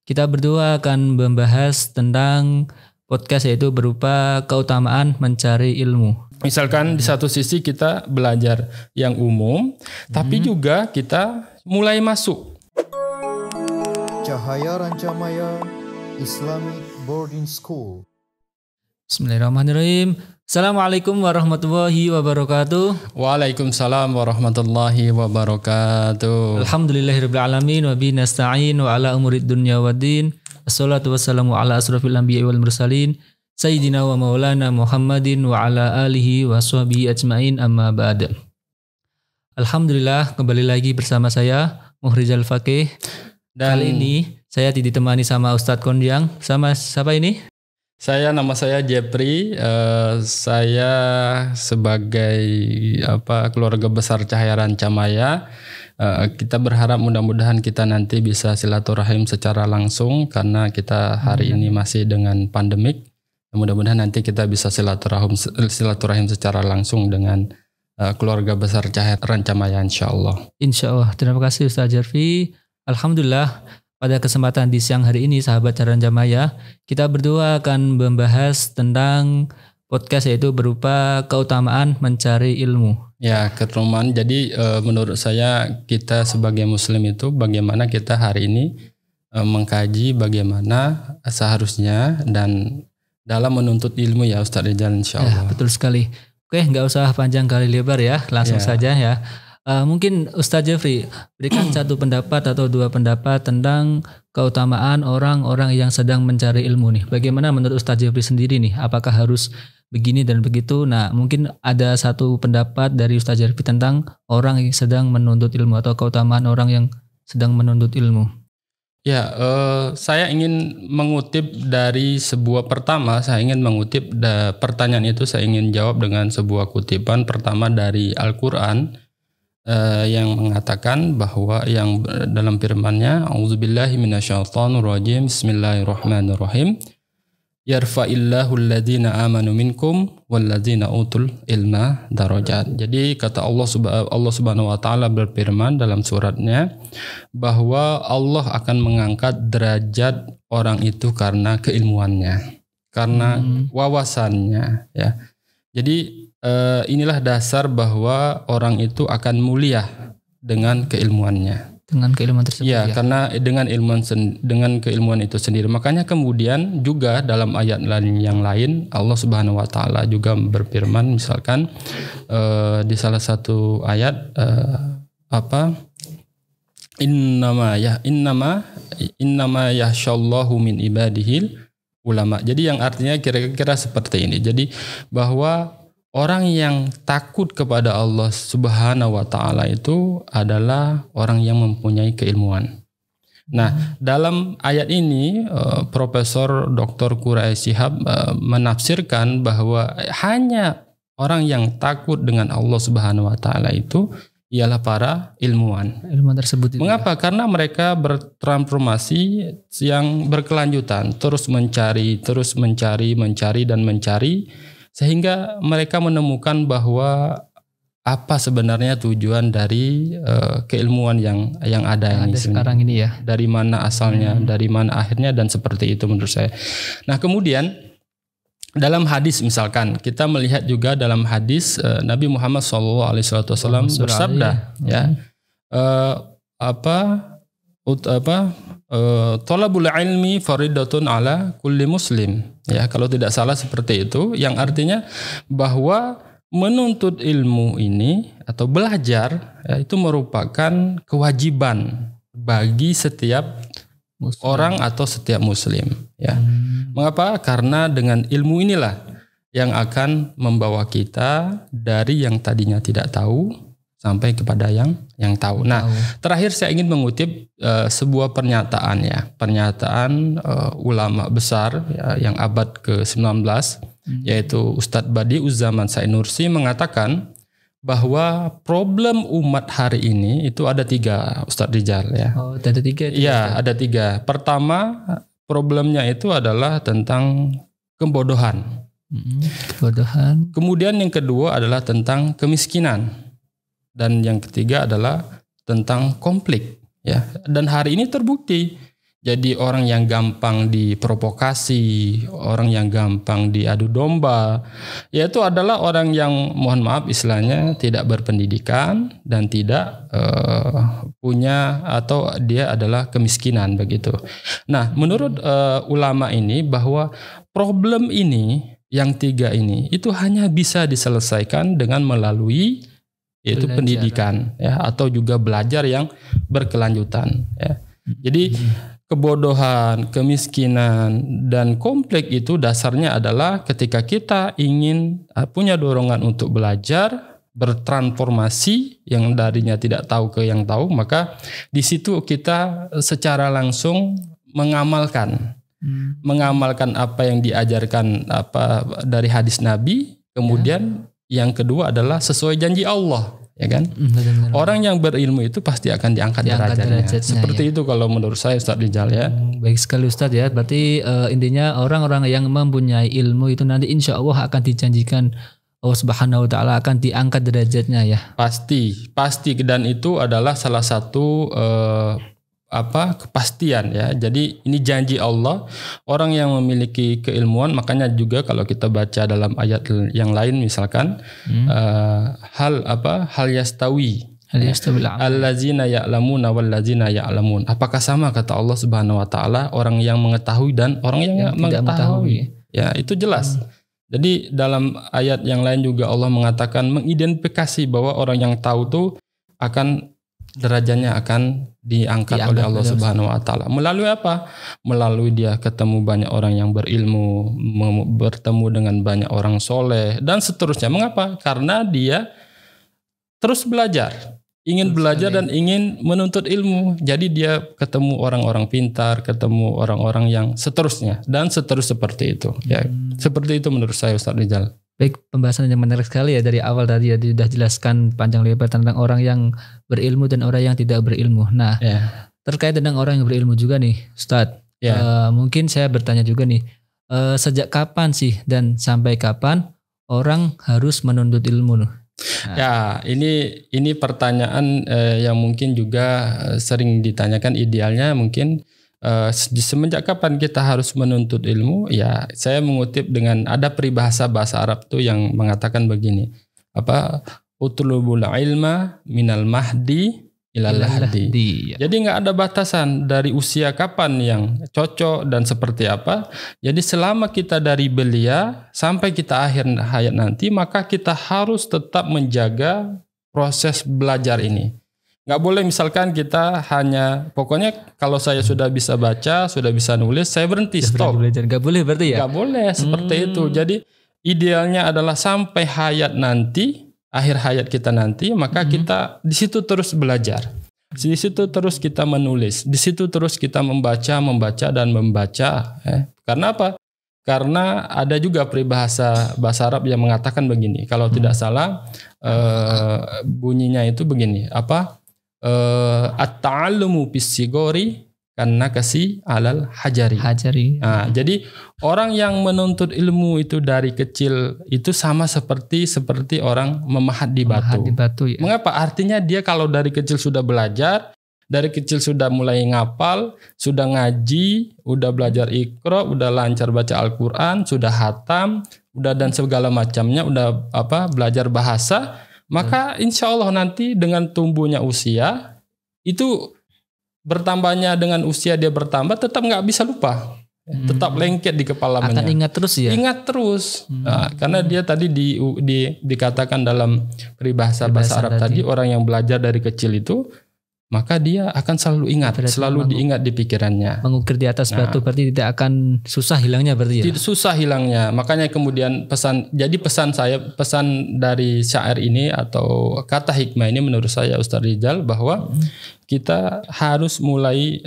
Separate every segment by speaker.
Speaker 1: Kita berdua akan membahas tentang podcast yaitu berupa keutamaan mencari ilmu.
Speaker 2: Misalkan di satu sisi kita belajar yang umum, tapi juga kita mulai masuk.
Speaker 3: Cahaya Rancamaya Islamic Boarding School.
Speaker 1: Bismillahirrahmanirrahim. Assalamualaikum warahmatullahi wabarakatuh.
Speaker 2: Waalaikumsalam warahmatullahi wabarakatuh.
Speaker 1: Alhamdulillahirabbil alamin wa bihi nasta'in wa ala umurid dunya waddin. Wassalatu wassalamu ala asrofil anbiya'i wal mursalin sayyidina wa maulana Muhammadin wa ala alihi wa sahbihi ajmain amma ba'd. Alhamdulillah, kembali lagi bersama saya Muhrizal Faqih. Dan kali ini saya ditemani sama Ustadz Kondiang. Sama siapa ini?
Speaker 2: Nama saya Jepri. Saya sebagai keluarga besar Cahaya Rancamaya. Kita berharap mudah-mudahan kita nanti bisa silaturahim secara langsung karena kita hari ini masih dengan pandemik. Mudah-mudahan nanti kita bisa silaturahim secara langsung dengan keluarga besar Cahaya Rancamaya, insyaallah.
Speaker 1: Insyaallah. Terima kasih Ustadz Jepri. Alhamdulillah. Pada kesempatan di siang hari ini, sahabat Cahaya Rancamaya, kita berdua akan membahas tentang podcast yaitu berupa keutamaan mencari ilmu.
Speaker 2: Ya, keutamaan. Jadi menurut saya kita sebagai muslim itu bagaimana kita hari ini mengkaji bagaimana seharusnya dan dalam menuntut ilmu ya Ustaz Rizal, insyaallah.
Speaker 1: Ya, betul sekali. Oke, nggak usah panjang kali lebar ya, langsung saja ya. Mungkin Ustadz Jeffrey berikan satu pendapat atau dua pendapat tentang keutamaan orang-orang yang sedang mencari ilmu nih. Bagaimana menurut Ustadz Jeffrey sendiri nih? Apakah harus begini dan begitu? Nah, mungkin ada satu pendapat dari Ustadz Jeffrey tentang orang yang sedang menuntut ilmu atau keutamaan orang yang sedang menuntut ilmu.
Speaker 2: Ya, saya ingin mengutip dari sebuah saya ingin mengutip pertanyaan itu, saya ingin jawab dengan sebuah kutipan pertama dari Al-Quran. Yang mengatakan bahwa yang dalam firman-Nya a'udzubillahi minasyaitonirrajim bismillahirrahmanirrahim yarfa'illahu alladhina amanu minkum walladzina utul ilma darajat. Jadi kata Allah Subhanahu wa taala berfirman dalam suratnya bahwa Allah akan mengangkat derajat orang itu karena keilmuannya, karena wawasannya ya. Jadi inilah dasar bahwa orang itu akan mulia dengan keilmuannya. Dengan keilmuan tersebut. Ya, karena dengan keilmuan itu sendiri. Makanya kemudian juga dalam ayat yang lain Allah Subhanahu wa taala juga berfirman, misalkan di salah satu ayat innama yahsyallahu min ibadihil ulama. Jadi yang artinya kira-kira seperti ini. Jadi bahwa orang yang takut kepada Allah Subhanahu wa taala itu adalah orang yang mempunyai keilmuan. Nah, dalam ayat ini Profesor Dr. Quraish Shihab menafsirkan bahwa hanya orang yang takut dengan Allah Subhanahu wa taala itu ialah para ilmuwan.
Speaker 1: Ilmuwan tersebut itu.
Speaker 2: Mengapa? Karena mereka bertransformasi yang berkelanjutan, terus mencari dan mencari sehingga mereka menemukan bahwa apa sebenarnya tujuan dari keilmuan yang ada ini
Speaker 1: sekarang ini ya.
Speaker 2: Dari mana asalnya, dari mana akhirnya, dan seperti itu menurut saya. Nah, kemudian dalam hadis misalkan kita melihat juga dalam hadis Nabi Muhammad SAW bersabda ya thalabul ilmi faridatun ala kulli muslim. Ya, kalau tidak salah seperti itu, yang artinya bahwa menuntut ilmu ini atau belajar ya, itu merupakan kewajiban bagi setiap orang atau setiap muslim ya. Mengapa? Karena dengan ilmu inilah yang akan membawa kita dari yang tadinya tidak tahu sampai kepada yang tahu. Nah, terakhir saya ingin mengutip sebuah pernyataan ulama besar ya, yang abad ke-19 yaitu Ustadz Badi'uz Zaman Said Nursi mengatakan bahwa problem umat hari ini itu ada 3, Ustadz Rizal ya.
Speaker 1: Oh, ada 3?
Speaker 2: Iya, ada 3. Pertama, problemnya itu adalah tentang kebodohan.
Speaker 1: Kebodohan.
Speaker 2: Kemudian yang kedua adalah tentang kemiskinan. Dan yang ketiga adalah tentang konflik ya. Dan hari ini terbukti jadi orang yang gampang diprovokasi, orang yang gampang diadu domba, yaitu adalah orang yang mohon maaf istilahnya tidak berpendidikan dan tidak punya atau dia adalah kemiskinan begitu. Nah, menurut ulama ini bahwa problem ini yang 3 ini itu hanya bisa diselesaikan dengan melalui yaitu pendidikan ya, atau juga belajar yang berkelanjutan ya. Jadi kebodohan, kemiskinan, dan konflik itu dasarnya adalah ketika kita ingin punya dorongan untuk belajar, bertransformasi yang darinya tidak tahu ke yang tahu, maka di situ kita secara langsung mengamalkan apa yang diajarkan dari hadis Nabi, kemudian yang kedua adalah sesuai janji Allah. Ya kan?
Speaker 1: Benar-benar.
Speaker 2: Orang yang berilmu itu pasti akan diangkat derajatnya. Seperti itu kalau menurut saya Ustaz Rizal ya.
Speaker 1: Baik sekali Ustaz ya. Berarti intinya orang-orang yang mempunyai ilmu itu nanti insya Allah akan dijanjikan Allah Subhanahu Wa Taala akan diangkat derajatnya ya.
Speaker 2: Pasti dan itu adalah salah satu kepastian ya. Jadi ini janji Allah. Orang yang memiliki keilmuan, makanya juga kalau kita baca dalam ayat yang lain misalkan hal yastawi allazina ya'lamuna wallazina ya'lamun. Apakah sama kata Allah Subhanahu wa taala orang yang mengetahui dan orang yang mengetahui? Ya, itu jelas. Jadi dalam ayat yang lain juga Allah mengatakan mengidentifikasi bahwa orang yang tahu tuh akan derajatnya akan diangkat oleh Allah Subhanahu wa taala. Melalui apa? Melalui dia ketemu banyak orang yang berilmu, bertemu dengan banyak orang soleh dan seterusnya. Mengapa? Karena dia terus belajar, ingin belajar dan ingin menuntut ilmu. Jadi dia ketemu orang-orang pintar, ketemu orang-orang yang seterusnya dan seperti itu. Ya, seperti itu menurut saya Ustaz Rizal.
Speaker 1: Baik, pembahasan yang menarik sekali ya dari awal tadi ya sudah jelaskan panjang lebar tentang orang yang berilmu dan orang yang tidak berilmu. Nah, terkait dengan orang yang berilmu juga nih, Ustadz. Mungkin saya bertanya juga nih, sejak kapan sih dan sampai kapan orang harus menuntut ilmu? Nah.
Speaker 2: Ya, ini pertanyaan yang mungkin juga sering ditanyakan. Idealnya mungkin semenjak kapan kita harus menuntut ilmu? Ya, saya mengutip dengan ada peribahasa bahasa Arab tuh yang mengatakan begini. Utlubul ilma minal mahdi ilal lahdi. Jadi nggak ada batasan dari usia kapan yang cocok dan seperti apa. Jadi selama kita dari belia sampai kita akhir hayat nanti, maka kita harus tetap menjaga proses belajar ini. Nggak boleh misalkan kita hanya pokoknya kalau saya sudah bisa baca, sudah bisa nulis, saya berhenti stop.
Speaker 1: Nggak boleh berarti ya?
Speaker 2: Nggak boleh seperti itu. Jadi idealnya adalah sampai hayat nanti, akhir hayat kita nanti, maka kita di situ terus belajar. Di situ terus kita menulis, di situ terus kita membaca dan membaca. Karena apa? Karena ada juga peribahasa bahasa Arab yang mengatakan begini. Kalau tidak salah bunyinya itu begini. At-ta'allumu bis-sigori karena kasih alal hajari. Nah, jadi orang yang menuntut ilmu itu dari kecil itu sama seperti orang memahat di batu. Ya. Mengapa? Artinya dia kalau dari kecil sudah belajar, dari kecil sudah mulai ngapal, sudah ngaji, udah belajar Iqra, udah lancar baca Al-Quran, sudah hatam, udah dan segala macamnya, udah belajar bahasa. Maka insya Allah nanti dengan tumbuhnya usia itu bertambahnya dengan usia dia bertambah tetap nggak bisa lupa, tetap lengket di kepalanya.
Speaker 1: Akan ingat terus ya.
Speaker 2: Ingat terus, karena dia tadi dikatakan dalam peribahasa bahasa Arab tadi orang yang belajar dari kecil itu maka dia akan selalu ingat, selalu diingat di pikirannya.
Speaker 1: Mengukir di atas batu berarti tidak akan susah hilangnya berarti ya? Tidak
Speaker 2: susah hilangnya. Makanya kemudian pesan dari syair ini atau kata hikmah ini menurut saya Ustaz Rizal bahwa kita harus mulai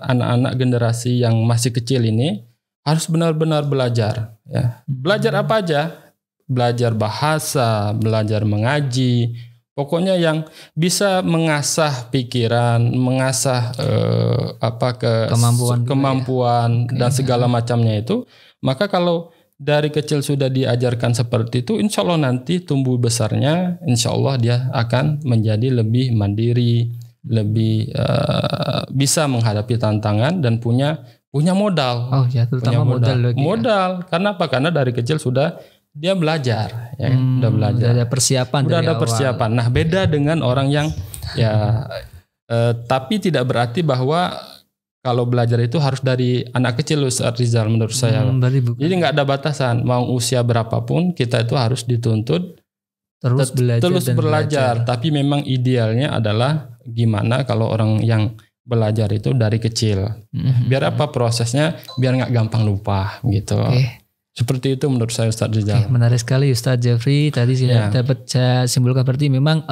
Speaker 2: anak-anak generasi yang masih kecil ini harus benar-benar belajar. Ya. Belajar apa aja? Belajar bahasa, belajar mengaji. Pokoknya yang bisa mengasah pikiran, mengasah kemampuan dan segala macamnya itu. Maka kalau dari kecil sudah diajarkan seperti itu, insya Allah nanti tumbuh besarnya, insya Allah dia akan menjadi lebih mandiri, lebih bisa menghadapi tantangan dan punya modal.
Speaker 1: Oh ya, terutama modal lagi.
Speaker 2: Modal. Karena apa? Karena dari kecil sudah dia belajar, ya, udah belajar.
Speaker 1: Udah ada persiapan.
Speaker 2: Udah ada persiapan. Nah, beda dengan orang yang ya, tapi tidak berarti bahwa kalau belajar itu harus dari anak kecil, Ustaz Rizal, menurut saya. Jadi nggak ada batasan. Mau usia berapapun kita itu harus dituntut terus belajar. Tapi memang idealnya adalah gimana kalau orang yang belajar itu dari kecil. Biar apa prosesnya? Biar nggak gampang lupa gitu. Seperti itu menurut saya, Ustaz Rizal.
Speaker 1: Menarik sekali Ustaz Jeffrey. Tadi dapat saya simpulkan berarti memang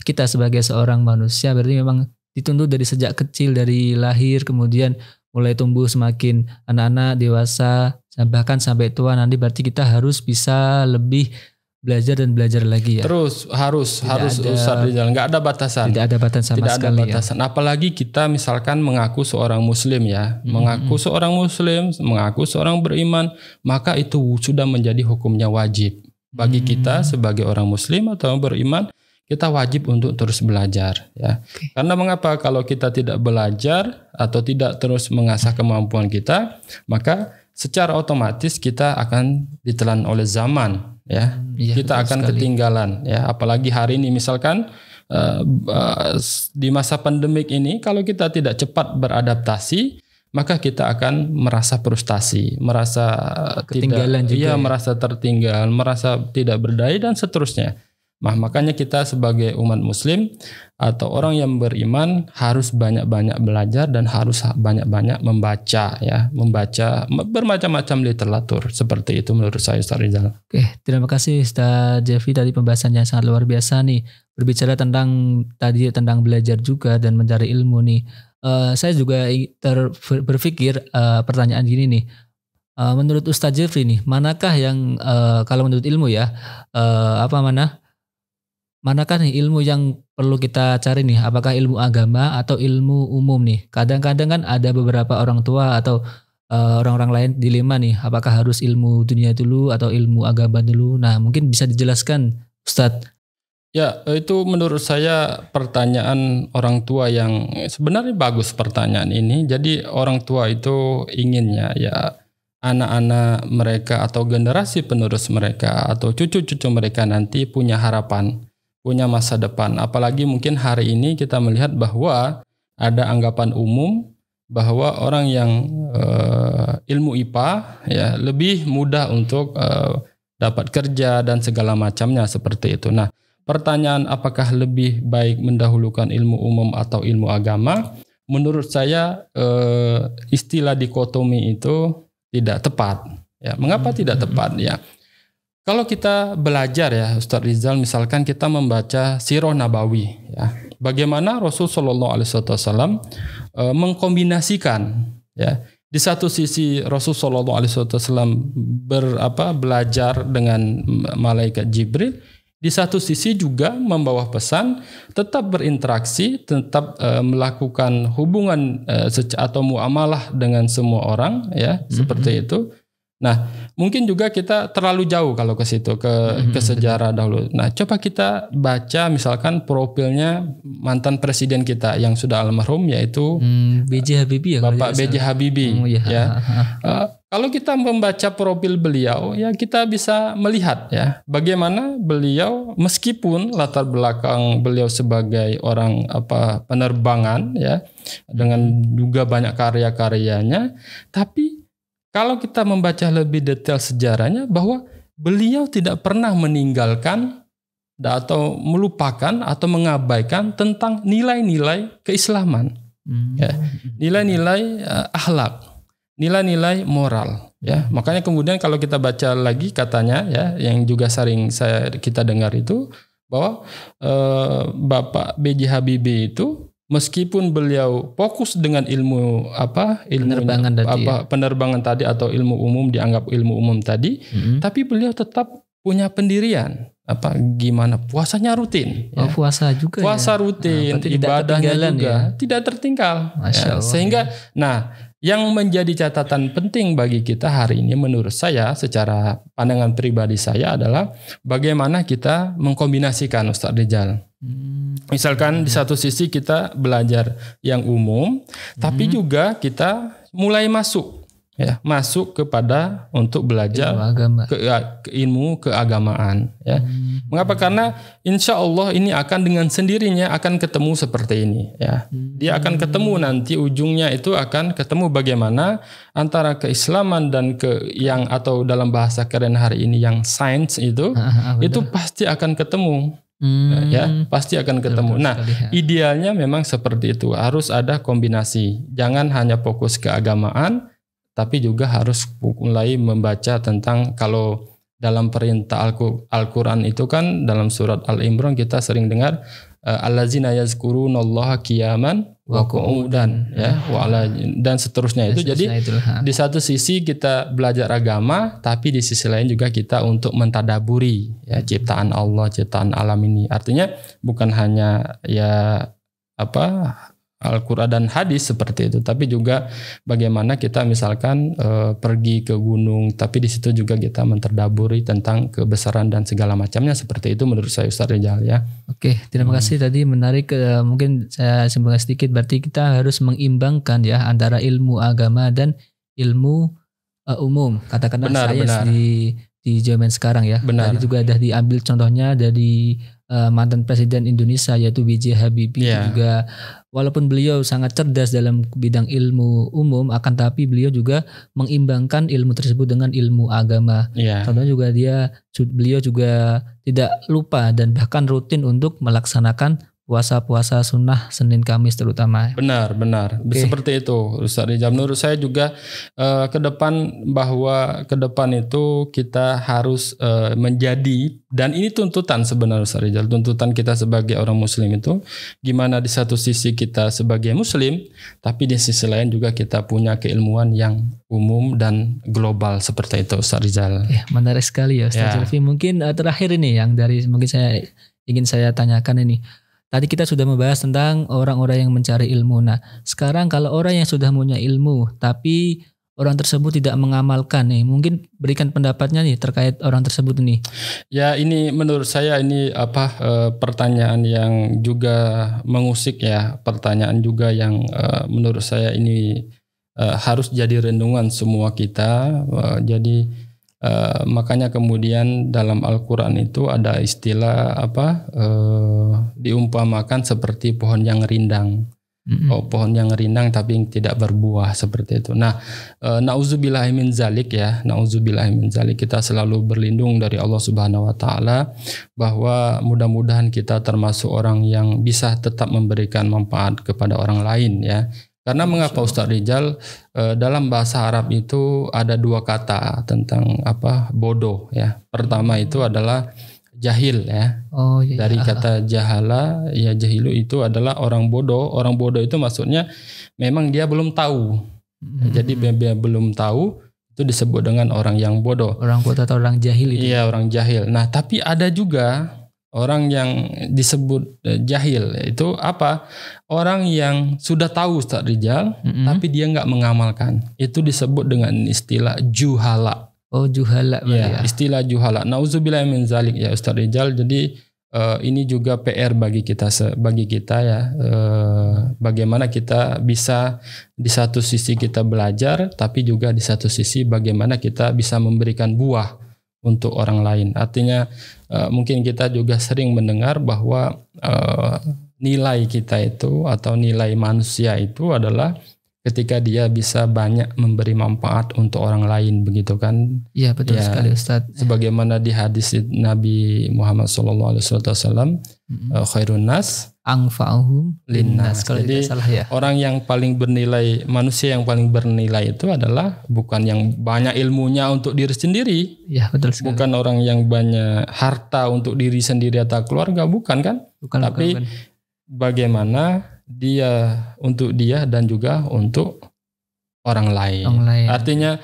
Speaker 1: kita sebagai seorang manusia berarti memang dituntut dari sejak kecil, dari lahir kemudian mulai tumbuh semakin anak-anak, dewasa, bahkan sampai tua nanti berarti kita harus bisa lebih belajar dan belajar lagi ya.
Speaker 2: Terus harus Ustaz Rizal, nggak ada batasan.
Speaker 1: Tidak ada batasan sama sekali. Tidak ada batasan.
Speaker 2: Ya. Apalagi kita misalkan mengaku seorang muslim ya, mengaku seorang muslim, mengaku seorang beriman, maka itu sudah menjadi hukumnya wajib bagi kita sebagai orang muslim atau beriman. Kita wajib untuk terus belajar ya. Karena mengapa? Kalau kita tidak belajar atau tidak terus mengasah kemampuan kita, maka secara otomatis kita akan ditelan oleh zaman ya. Kita akan ketinggalan ya. Apalagi hari ini misalkan di masa pandemik ini, kalau kita tidak cepat beradaptasi, maka kita akan merasa frustasi, merasa
Speaker 1: ketinggalan juga.
Speaker 2: Merasa tertinggal, merasa tidak berdaya dan seterusnya. Nah, makanya kita sebagai umat muslim atau orang yang beriman harus banyak-banyak belajar dan harus banyak-banyak membaca ya, membaca bermacam-macam literatur. Seperti itu menurut saya, Ustaz Rizal.
Speaker 1: Oke, terima kasih Ustaz Jeffrey dari pembahasannya sangat luar biasa nih. Berbicara tentang belajar juga dan mencari ilmu nih. Saya juga berpikir pertanyaan gini nih. Menurut Ustaz Jeffrey nih, manakah yang kalau menurut ilmu ya, manakah nih ilmu yang perlu kita cari nih? Apakah ilmu agama atau ilmu umum nih? Kadang-kadang kan ada beberapa orang tua atau orang-orang lain dilema nih. Apakah harus ilmu dunia dulu atau ilmu agama dulu? Nah, mungkin bisa dijelaskan, Ustadz.
Speaker 2: Ya, itu menurut saya pertanyaan orang tua yang sebenarnya bagus pertanyaan ini. Jadi orang tua itu inginnya ya anak-anak mereka atau generasi penerus mereka atau cucu-cucu mereka nanti punya harapan, punya masa depan. Apalagi mungkin hari ini kita melihat bahwa ada anggapan umum bahwa orang yang ilmu IPA ya lebih mudah untuk dapat kerja dan segala macamnya seperti itu. Nah, pertanyaan apakah lebih baik mendahulukan ilmu umum atau ilmu agama? Menurut saya istilah dikotomi itu tidak tepat. Ya, mengapa tidak tepat? Ya, kalau kita belajar ya Ustaz Rizal, misalkan kita membaca Sirah Nabawi ya, bagaimana Rasul Shallallahu Alaihi Wasallam mengkombinasikan ya, di satu sisi Rasul Shallallahu Alaihi Wasallam belajar dengan malaikat Jibril, di satu sisi juga membawa pesan tetap berinteraksi, tetap melakukan hubungan atau muamalah dengan semua orang ya, seperti itu. Nah, mungkin juga kita terlalu jauh kalau ke situ, ke sejarah dahulu. Nah, coba kita baca misalkan profilnya mantan presiden kita yang sudah almarhum, yaitu
Speaker 1: B.J. Habibie ya,
Speaker 2: Bapak B.J. Habibie. Ya. Kalau kita membaca profil beliau, ya kita bisa melihat ya bagaimana beliau meskipun latar belakang beliau sebagai orang penerbangan ya, dengan juga banyak karya-karyanya, tapi kalau kita membaca lebih detail sejarahnya, bahwa beliau tidak pernah meninggalkan atau melupakan atau mengabaikan tentang nilai-nilai keislaman, ya, nilai-nilai akhlak, nilai-nilai moral. Ya, makanya kemudian kalau kita baca lagi katanya, ya, yang juga sering kita dengar itu bahwa Bapak B.J. Habibie itu meskipun beliau fokus dengan ilmu penerbangan tadi atau ilmu umum, dianggap ilmu umum tadi, tapi beliau tetap punya pendirian. Gimana puasanya rutin?
Speaker 1: Ya. Puasa juga.
Speaker 2: Puasa rutin, ibadahnya juga tidak tertinggal. Ya. Sehingga, yang menjadi catatan penting bagi kita hari ini menurut saya, secara pandangan pribadi saya adalah bagaimana kita mengkombinasikan, Ustaz Rizal. Misalkan di satu sisi kita belajar yang umum, tapi juga kita mulai masuk kepada untuk belajar ilmu keagamaan. Ya. Mengapa? Karena insya Allah ini akan dengan sendirinya akan ketemu seperti ini. Ya. Dia akan ketemu nanti ujungnya itu akan ketemu bagaimana antara keislaman dan yang atau dalam bahasa keren hari ini yang sains itu pasti akan ketemu. Ya, pasti akan ketemu. Nah, idealnya memang seperti itu. Harus ada kombinasi. Jangan hanya fokus keagamaan, tapi juga harus mulai membaca tentang, kalau dalam perintah Al-Quran itu kan dalam surat Al-Imran kita sering dengar allazina yazkurunallaha qiyaman wa qu'udan dan seterusnya itu. Jadi di satu sisi kita belajar agama, tapi di sisi lain juga kita untuk mentadaburi ciptaan Allah, ciptaan alam ini. Artinya bukan hanya Al-Quran dan hadis seperti itu, tapi juga bagaimana kita misalkan pergi ke gunung, tapi di situ juga kita mentadaburi tentang kebesaran dan segala macamnya, seperti itu menurut saya Ustaz Rizal ya.
Speaker 1: Oke, terima kasih tadi menarik. Mungkin saya simpulkan sedikit, berarti kita harus mengimbangkan ya antara ilmu agama dan ilmu umum. Katakanlah sains di zaman sekarang ya. Tadi juga sudah diambil contohnya dari mantan presiden Indonesia yaitu B.J. Habibie juga, walaupun beliau sangat cerdas dalam bidang ilmu umum, akan tapi beliau juga mengimbangkan ilmu tersebut dengan ilmu agama. Contohnya juga beliau juga tidak lupa dan bahkan rutin untuk melaksanakan puasa-puasa sunnah Senin Kamis terutama.
Speaker 2: Benar. Seperti itu Ustaz Rizal. Menurut saya juga ke depan itu kita harus menjadi, dan ini tuntutan sebenarnya Ustaz Rizal, tuntutan kita sebagai orang muslim itu gimana di satu sisi kita sebagai muslim, tapi di sisi lain juga kita punya keilmuan yang umum dan global seperti itu Ustaz Rizal.
Speaker 1: Menarik sekali ya Ustaz Zulfi. Mungkin terakhir ini yang ingin saya tanyakan ini. Tadi kita sudah membahas tentang orang-orang yang mencari ilmu. Nah, sekarang kalau orang yang sudah punya ilmu, tapi orang tersebut tidak mengamalkan nih, mungkin berikan pendapatnya nih terkait orang tersebut nih.
Speaker 2: Ya, ini menurut saya ini pertanyaan yang juga mengusik ya, pertanyaan juga yang menurut saya ini harus jadi renungan semua kita. Makanya kemudian dalam Al-Quran itu ada istilah diumpamakan seperti pohon yang rindang. Pohon yang rindang tapi yang tidak berbuah seperti itu. Nah, nauzubillahi min zalik ya. Nauzubillahi min zalik, kita selalu berlindung dari Allah Subhanahu wa taala bahwa mudah-mudahan kita termasuk orang yang bisa tetap memberikan manfaat kepada orang lain ya. Karena mengapa Ustaz Rizal, dalam bahasa Arab itu ada dua kata tentang bodoh ya. Pertama itu adalah jahil ya. Dari kata jahala ya, jahilu itu adalah orang bodoh. Orang bodoh itu maksudnya memang dia belum tahu. Jadi dia belum tahu, itu disebut dengan orang yang bodoh.
Speaker 1: Orang bodoh atau orang jahil itu.
Speaker 2: Iya, orang jahil. Nah, tapi ada juga orang yang disebut jahil, itu apa? Orang yang sudah tahu Ustaz Rizal, tapi dia nggak mengamalkan. Itu disebut dengan istilah juhala.
Speaker 1: Juhala.
Speaker 2: Ya, istilah juhala. Nauzubillahi min zalik ya Ustaz Rizal. Jadi ini juga PR bagi kita ya. Bagaimana kita bisa di satu sisi kita belajar, tapi juga di satu sisi bagaimana kita bisa memberikan buah untuk orang lain. Artinya mungkin kita juga sering mendengar bahwa nilai kita itu atau nilai manusia itu adalah ketika dia bisa banyak memberi manfaat untuk orang lain, begitu kan?
Speaker 1: Iya, betul sekali Ustaz.
Speaker 2: Sebagaimana di hadis Nabi Muhammad SAW, khairun nas
Speaker 1: anfa'uhum linnas. Kalau
Speaker 2: jadi
Speaker 1: tidak salah ya.
Speaker 2: Orang yang paling bernilai, manusia yang paling bernilai itu adalah bukan yang banyak ilmunya untuk diri sendiri.
Speaker 1: Iya, betul sekali.
Speaker 2: Bukan orang yang banyak harta untuk diri sendiri atau keluarga, bukan kan? Tapi bagaimana dia untuk dia dan juga untuk orang lain. Artinya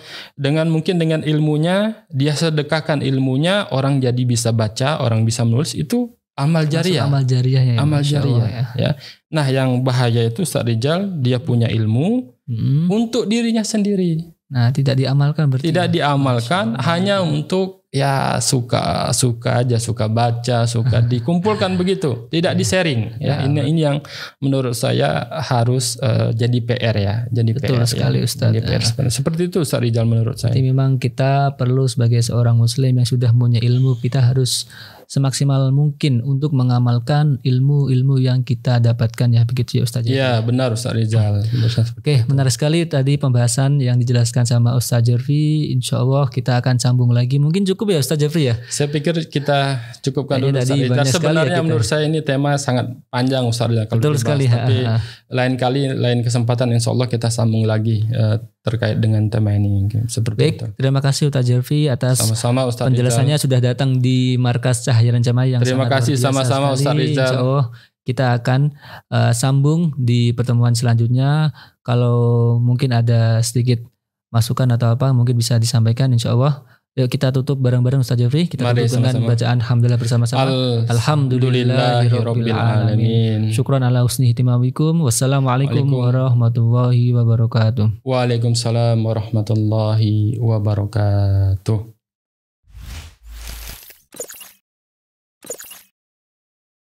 Speaker 2: mungkin dengan ilmunya dia sedekahkan ilmunya, orang jadi bisa baca, orang bisa menulis, itu amal jariah.
Speaker 1: Amal jariah ya.
Speaker 2: Amal jariah ya. Nah, yang bahaya itu Ustaz Rizal, dia punya ilmu untuk dirinya sendiri.
Speaker 1: Nah, tidak diamalkan berarti.
Speaker 2: Tidak diamalkan, hanya untuk ya suka aja, suka baca, suka dikumpulkan begitu, tidak di-sharing ya. Ini yang menurut saya harus jadi PR ya, jadi
Speaker 1: Betul
Speaker 2: PR
Speaker 1: sekali,
Speaker 2: ya.
Speaker 1: Ustaz.
Speaker 2: Jadi PR seperti itu Ustaz Rizal menurut saya.
Speaker 1: Jadi memang kita perlu sebagai seorang muslim yang sudah punya ilmu, kita harus semaksimal mungkin untuk mengamalkan ilmu-ilmu yang kita dapatkan ya, begitu ya Ustaz.
Speaker 2: Iya benar Ustaz Rizal.
Speaker 1: Oke, menarik sekali tadi pembahasan yang dijelaskan sama Ustaz Jeffrey. Insya Allah kita akan sambung lagi. Mungkin cukup ya Ustaz Jeffrey ya?
Speaker 2: Saya pikir kita cukupkan
Speaker 1: Kayaknya
Speaker 2: dulu Ustaz
Speaker 1: tadi
Speaker 2: Rizal.
Speaker 1: banyak sekali
Speaker 2: Sebenarnya
Speaker 1: ya
Speaker 2: menurut saya ini tema sangat panjang Ustaz Rizal.
Speaker 1: Betul sekali.
Speaker 2: Tapi lain kesempatan insya Allah kita sambung lagi terkait dengan tema ini. Seperti
Speaker 1: Baik,
Speaker 2: itu.
Speaker 1: terima kasih Ustaz Jeffrey atas
Speaker 2: Sama-sama Ustaz
Speaker 1: penjelasannya
Speaker 2: Rizal.
Speaker 1: sudah datang di Markas Cahaya dan Jamaah yang
Speaker 2: Terima
Speaker 1: sangat
Speaker 2: kasih
Speaker 1: luar biasa
Speaker 2: sama-sama
Speaker 1: sekali.
Speaker 2: Ustaz Rizal.
Speaker 1: Insya Allah kita akan sambung di pertemuan selanjutnya. Kalau mungkin ada sedikit masukan atau apa mungkin bisa disampaikan insya Allah. Yuk kita tutup bareng-bareng Ustaz Jeffrey. Kita
Speaker 2: Mari
Speaker 1: tutup dengan
Speaker 2: sama-sama.
Speaker 1: bacaan Alhamdulillah bersama-sama.
Speaker 2: Alhamdulillahirabbil alamin.
Speaker 1: Syukran ala husni ihtimamikum. Wassalamualaikum warahmatullahi wabarakatuh.
Speaker 2: Waalaikumsalam warahmatullahi wabarakatuh.